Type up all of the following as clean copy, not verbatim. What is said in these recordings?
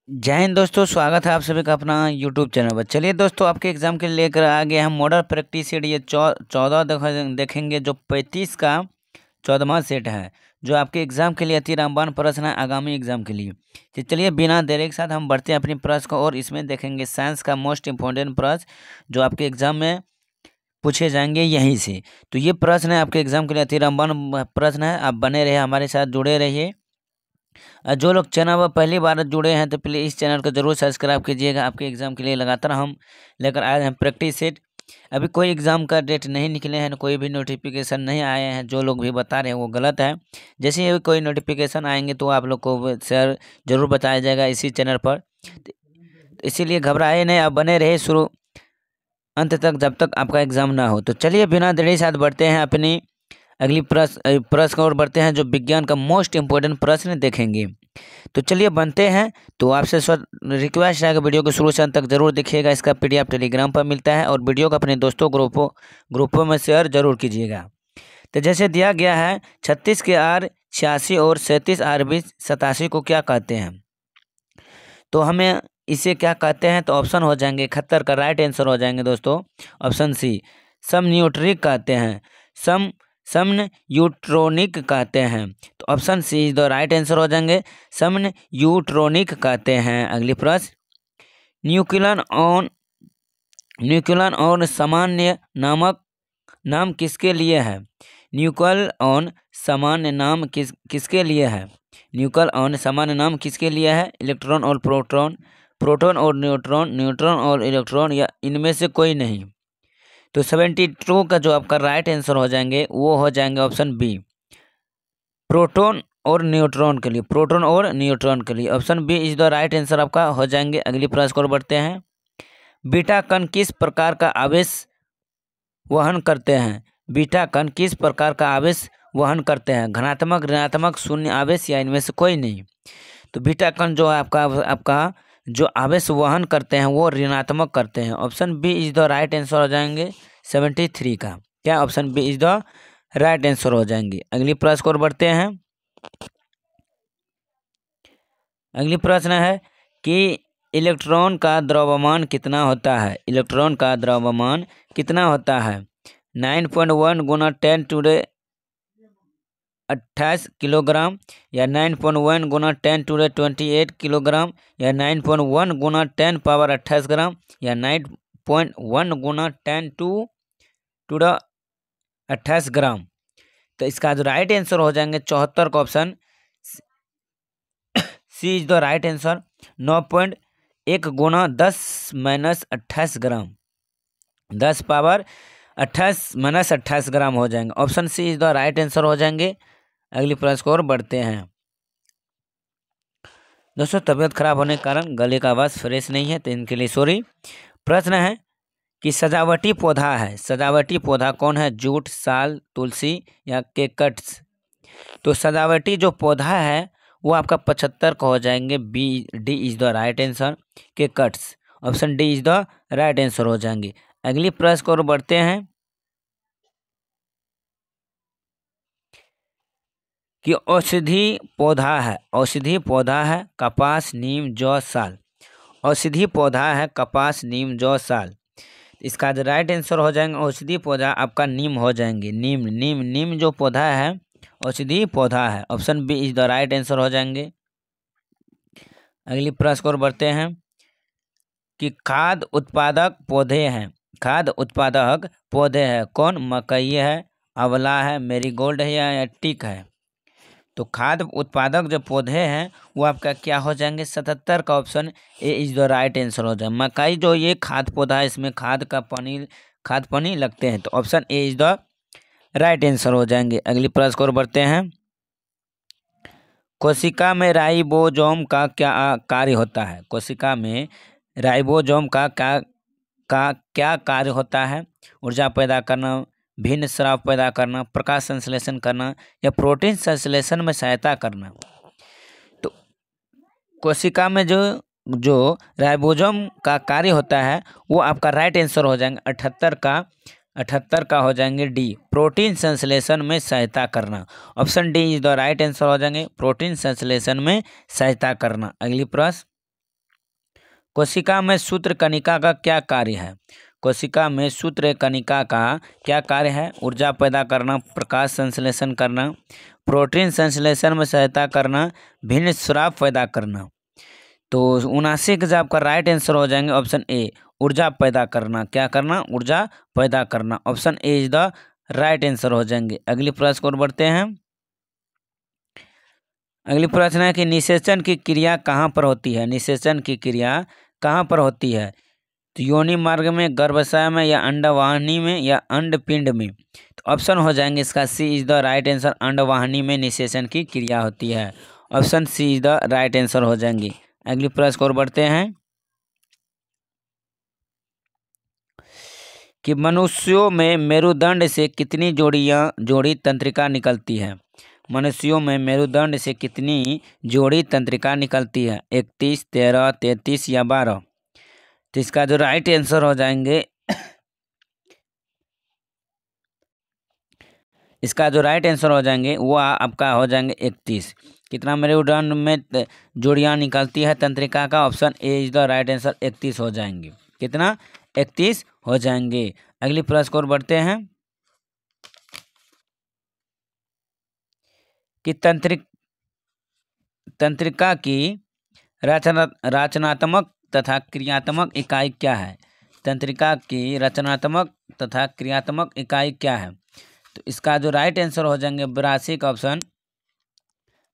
जय हिंद दोस्तों, स्वागत है आप सभी का अपना यूट्यूब चैनल पर। चलिए दोस्तों, आपके एग्जाम के लिए लेकर आ गए हम मॉडल प्रैक्टिस सेट। ये 14 देखेंगे, जो 35 का 14वां सेट है, जो आपके एग्जाम के लिए अति रामबाण प्रश्न है आगामी एग्जाम के लिए। तो चलिए बिना देरी के साथ हम बढ़ते हैं अपनी प्रश्न को, और इसमें देखेंगे साइंस का मोस्ट इम्पोर्टेंट प्रश्न जो आपके एग्जाम में पूछे जाएंगे यहीं से। तो ये प्रश्न है आपके एग्जाम के लिए अति रामबाण प्रश्न है। आप बने रहिए, हमारे साथ जुड़े रहिए। जो लोग चैनल पर पहली बार जुड़े हैं तो प्लीज़ इस चैनल को जरूर सब्सक्राइब कीजिएगा। आपके एग्ज़ाम के लिए लगातार हम लेकर आए हैं प्रैक्टिस सेट। अभी कोई एग्ज़ाम का डेट नहीं निकले हैं, कोई भी नोटिफिकेशन नहीं आए हैं। जो लोग भी बता रहे हैं वो गलत है। जैसे ही कोई नोटिफिकेशन आएंगे तो आप लोग को शेयर जरूर बताया जाएगा इसी चैनल पर। इसीलिए घबराए नहीं, आप बने रहे शुरू अंत तक जब तक आपका एग्ज़ाम ना हो। तो चलिए बिना देरी साथ बढ़ते हैं अपनी अगली प्रश्न और बढ़ते हैं, जो विज्ञान का मोस्ट इम्पोर्टेंट प्रश्न देखेंगे। तो चलिए बनते हैं। तो आपसे रिक्वेस्ट है कि वीडियो को शुरू से अंत तक जरूर देखिएगा। इसका PDF टेलीग्राम पर मिलता है, और वीडियो को अपने दोस्तों ग्रुपों में शेयर जरूर कीजिएगा। तो जैसे दिया गया है, 36 के आर 86 और 37 आर 20 87 को क्या कहते हैं। तो हमें इसे क्या कहते हैं, तो ऑप्शन हो जाएंगे 71 का राइट आंसर हो जाएंगे दोस्तों ऑप्शन सी। समन्यूट्रिक कहते हैं, समन यूट्रोनिक कहते हैं। तो option C is the right answer हो जाएंगे, समन यूट्रोनिक कहते हैं। अगली प्रश्न, न्यूक्लियन ऑन सामान्य नाम किसके लिए है। न्यूक्लियन ऑन सामान्य नाम किसके लिए है। न्यूक्लियन ऑन सामान्य नाम किसके लिए है। इलेक्ट्रॉन और प्रोटॉन, प्रोटॉन और न्यूट्रॉन, न्यूट्रॉन और इलेक्ट्रॉन, या इनमें से कोई नहीं। तो 72 का जो आपका राइट आंसर हो जाएंगे वो हो जाएंगे ऑप्शन बी, प्रोटॉन और न्यूट्रॉन के लिए। प्रोटॉन और न्यूट्रॉन के लिए option B is the right answer आपका हो जाएंगे। अगली प्रश्न को बढ़ते हैं, बीटा कण किस प्रकार का आवेश वहन करते हैं। बीटा कण किस प्रकार का आवेश वहन करते हैं, धनात्मक, ऋणात्मक, शून्य आवेश, या इनमें से कोई नहीं। तो बीटा कण जो है आपका जो आवेश वहन करते हैं वो ऋणात्मक करते हैं। Option B is the right answer हो जाएंगे 73 का। क्या option B is the right answer हो जाएंगे। अगली प्रश्न को बढ़ते हैं। अगली प्रश्न है कि इलेक्ट्रॉन का द्रव्यमान कितना होता है। इलेक्ट्रॉन का द्रव्यमान कितना होता है। 9.1 गुना 10⁻28 किलोग्राम, या 9.1 गुना 10⁻28 किलोग्राम, या 9.1 गुना 10⁻28 ग्राम, या 9.1 गुना 10⁻28 ग्राम। तो इसका जो राइट आंसर हो जाएंगे 74 का option C is the right answer. 9.1 गुना 10⁻28 ग्राम, 10⁻28 ग्राम हो जाएंगे। Option C is the right answer हो जाएंगे। अगली प्रश्न को और बढ़ते हैं। दोस्तों, तबीयत खराब होने के कारण गले का आवाज़ फ्रेश नहीं है, तो इनके लिए सॉरी। प्रश्न है कि सजावटी पौधा है, सजावटी पौधा कौन है। जूट, साल, तुलसी, या केकट्स। तो सजावटी जो पौधा है वो आपका 75 का हो जाएंगे। D is the right answer, cactus. Option D is the right answer हो जाएंगे। अगली प्रश्न को और बढ़ते हैं कि औषधि पौधा है, औषधि पौधा है कपास, नीम, जौ, साल। औषधि पौधा है कपास, नीम, जौ, साल। इसका जो राइट आंसर हो जाएंगे औषधि पौधा आपका नीम हो जाएंगे। नीम जो पौधा है औषधि पौधा है। Option B is the right answer हो जाएंगे। अगली प्रश्न को और बढ़ते हैं कि खाद्य उत्पादक पौधे हैं, खाद्य उत्पादक पौधे हैं कौन। मकई है, आंवला है, मेरीगोल्ड है, या टीक है। तो खाद्य उत्पादक जो पौधे हैं वो आपका क्या हो जाएंगे 77 का option A is the right answer हो जाए। मकई जो ये खाद्य पौधा है, इसमें खाद पानी लगते हैं, तो option A is the right answer हो जाएंगे। अगली प्रश्न को बढ़ते हैं, कोशिका में राइबोसोम का क्या कार्य होता है। कोशिका में राइबोसोम का क्या कार्य होता है। ऊर्जा पैदा करना, भिन्न स्राव पैदा करना, प्रकाश संश्लेषण करना, या प्रोटीन संश्लेषण में सहायता करना। तो कोशिका में जो राइबोसोम का कार्य होता है वो आपका राइट आंसर हो जाएंगे 78 का हो जाएंगे डी, प्रोटीन संश्लेषण में सहायता करना। Option D is the right answer हो जाएंगे, प्रोटीन संश्लेषण में सहायता करना। अगली प्रश्न, कोशिका में सूत्र कणिका का क्या कार्य है? कोशिका में सूत्र कणिका का क्या कार्य है? ऊर्जा पैदा करना, प्रकाश संश्लेषण करना, प्रोटीन संश्लेषण में सहायता करना, भिन्न स्राव पैदा करना। तो 79 का आपका राइट आंसर हो जाएंगे ऑप्शन ए, ऊर्जा पैदा करना। क्या करना? ऊर्जा पैदा करना। Option A is the right answer हो जाएंगे। अगली प्रश्न को बढ़ते हैं। अगली प्रश्न है कि निषेचन की क्रिया कहाँ पर होती है? निषेचन की क्रिया कहाँ पर होती है? तो योनि मार्ग में, गर्भाशय में, या अंडवाहिनी में, या अंडपिंड में? तो ऑप्शन हो जाएंगे इसका C is the right answer, अंडवाहिनी में निषेचन की क्रिया होती है। Option C is the right answer हो जाएंगे। अगली प्रश्न को बढ़ते हैं कि मनुष्यों में मेरुदंड से कितनी जोड़ी तंत्रिका निकलती है? मनुष्यों में मेरुदंड से कितनी जोड़ी तंत्रिका निकलती है? 31, 13, 33 या 12? तो इसका जो राइट आंसर हो जाएंगे इसका जो राइट आंसर हो जाएंगे वो आपका हो जाएंगे 31। कितना मेरुदंड में जोड़ियां निकलती है तंत्रिका का? Option A is the right answer, 31 हो जाएंगे। कितना? 31 हो जाएंगे। अगली प्रश्न को बढ़ते हैं कि तंत्रिका की रचनात्मक तथा क्रियात्मक इकाई क्या है? तंत्रिका की रचनात्मक तथा क्रियात्मक इकाई क्या है? तो इसका जो राइट आंसर हो जाएंगे 82 का option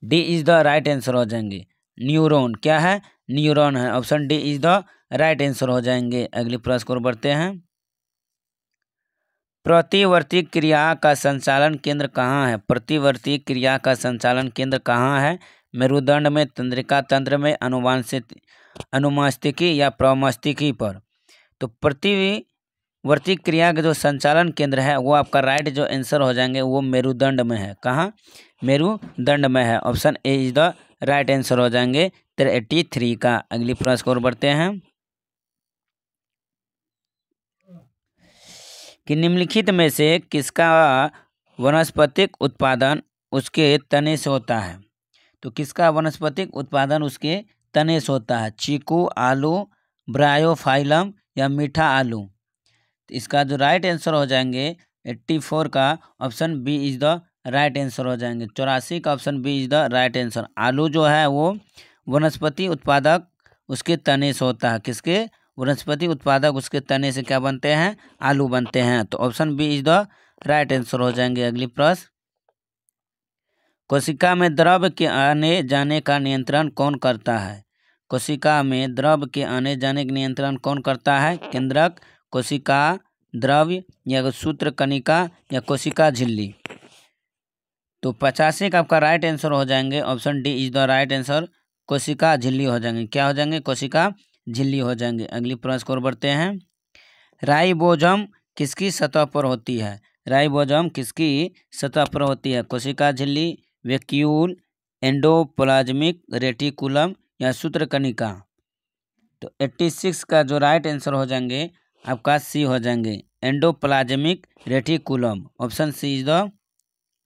D is the right answer हो जाएंगे। न्यूरॉन। क्या है? न्यूरॉन है। Option D is the right answer हो जाएंगे। अगली प्रश्न को बढ़ते हैं। प्रतिवर्ती क्रिया का संचालन केंद्र कहाँ है? प्रतिवर्ती क्रिया का संचालन केंद्र कहाँ है? मेरुदंड में, तंत्रिका तंत्र में, अनुमस्तिष्की या प्रमस्तिष्की पर? तो प्रतिवर्ती क्रिया का जो संचालन केंद्र है वो आपका राइट जो आंसर हो जाएंगे वो मेरुदंड में है। कहाँ? मेरुदंड में है। Option A is the right answer हो जाएंगे 83 का। अगली प्रश्न को बढ़ते हैं कि निम्नलिखित में से किसका वनस्पतिक उत्पादन उसके तने से होता है? तो किसका वनस्पतिक उत्पादन उसके तने से होता है? चीकू, आलू, ब्रायोफाइलम या मीठा आलू? तो इसका जो राइट आंसर हो जाएंगे 84 का option B is the right answer हो जाएंगे। 84 का option B is the right answer. आलू जो है वो वनस्पति उत्पादक उसके तने से होता है। किसके? वनस्पति उत्पादक उसके तने से क्या बनते हैं? आलू बनते हैं। तो option B is the right answer हो जाएंगे। अगली प्रश्न, कोशिका में द्रव के आने जाने का नियंत्रण कौन करता है? कोशिका में द्रव के आने जाने का नियंत्रण कौन करता है? केंद्रक, कोशिका द्रव्य, या सूत्र कणिका, या कोशिका झिल्ली? तो 85 का आपका राइट आंसर हो जाएंगे। Option D is the right answer, कोशिका झिल्ली हो जाएंगे। क्या हो जाएंगे? कोशिका झिल्ली हो जाएंगे। अगली प्रश्न को बढ़ते हैं। राइबोसोम किसकी सतह पर होती है? राइबोसोम किसकी सतह पर होती है? कोशिका झिल्ली, वैक्यूल, एंडोप्लाज्मिक रेटिकुलम, या सूत्रकणिका? तो 86 का जो राइट आंसर हो जाएंगे आपका सी हो जाएंगे, endoplasmic reticulum. Option C is the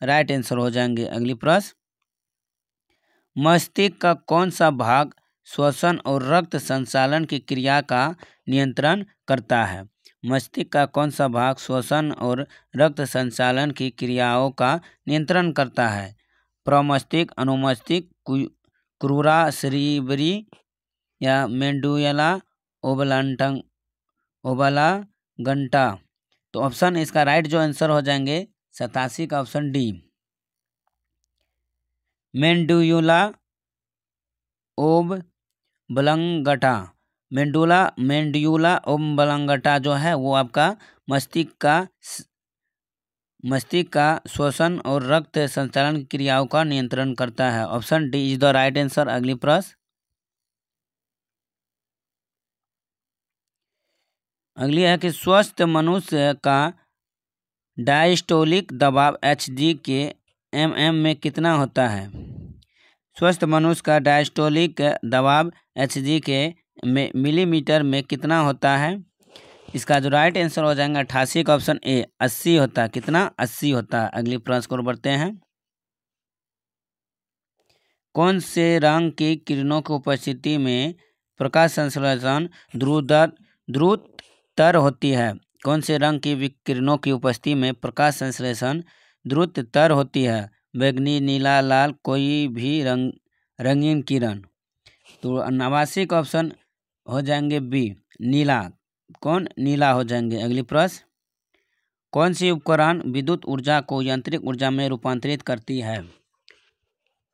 right answer हो जाएंगे। अगली प्रश्न, मस्तिष्क का कौन सा भाग श्वसन और रक्त संचालन की क्रिया का नियंत्रण करता है? मस्तिष्क का कौन सा भाग श्वसन और रक्त संचालन की क्रियाओं का नियंत्रण करता है? प्रमस्तिष्क, अनुमस्तिष्क, क्रूरा सेरिब्री, या मेडुला ओब्लांगटा? तो ऑप्शन इसका राइट जो आंसर हो जाएंगे 87 का ऑप्शन डी, मेडुला ओब्लांगटा। मेडुला ओब्लांगटा जो है वो आपका मस्तिष्क का श्वसन और रक्त संचालन की क्रियाओं का नियंत्रण करता है। Option D is the right answer. अगली प्रश्न, अगली है कि स्वस्थ मनुष्य का डायस्टोलिक दबाव Hg के mm में कितना होता है? स्वस्थ मनुष्य का डायस्टोलिक दबाव Hg के मिलीमीटर में कितना होता है? इसका जो राइट आंसर हो जाएगा 88 का ऑप्शन ए, 80 होता है। कितना? 80 होता है। अगली प्रश्न को बढ़ते हैं। कौन से रंग की किरणों की उपस्थिति में प्रकाश संश्लेषण द्रुततर होती है। कौन से रंग की विकिरणों की उपस्थिति में प्रकाश संश्लेषण द्रुततर होती है? बैंगनी, नीला, लाल, कोई भी रंगीन किरण। तो अनावश्यक ऑप्शन हो जाएंगे बी नीला। कौन? नीला हो जाएंगे। अगली प्रश्न, कौन सी उपकरण विद्युत ऊर्जा को यांत्रिक ऊर्जा में रूपांतरित करती है?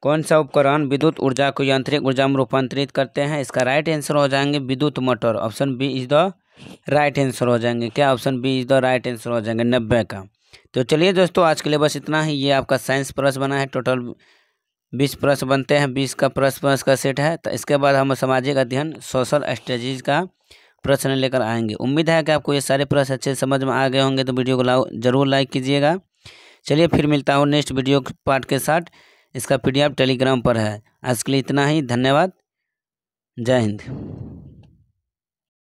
कौन सा उपकरण विद्युत ऊर्जा को यांत्रिक ऊर्जा में रूपांतरित करते हैं? इसका राइट आंसर हो जाएंगे विद्युत motor. Option B is the right answer हो जाएंगे। क्या? Option B is the right answer हो जाएंगे 90 का। तो चलिए दोस्तों, आज के लिए बस इतना ही। ये आपका साइंस प्रश्न बना है। टोटल 20 प्रश्न बनते हैं, 20 का प्रश्न का सेट है। तो इसके बाद हम सामाजिक अध्ययन सोशल स्टडीज का प्रश्न लेकर आएंगे। उम्मीद है कि आपको ये सारे प्रश्न अच्छे समझ में आ गए होंगे। तो वीडियो को जरूर लाइक कीजिएगा। चलिए फिर मिलता हूँ नेक्स्ट वीडियो पार्ट के साथ। इसका PDF टेलीग्राम पर है। आज के लिए इतना ही। धन्यवाद। जय हिंद।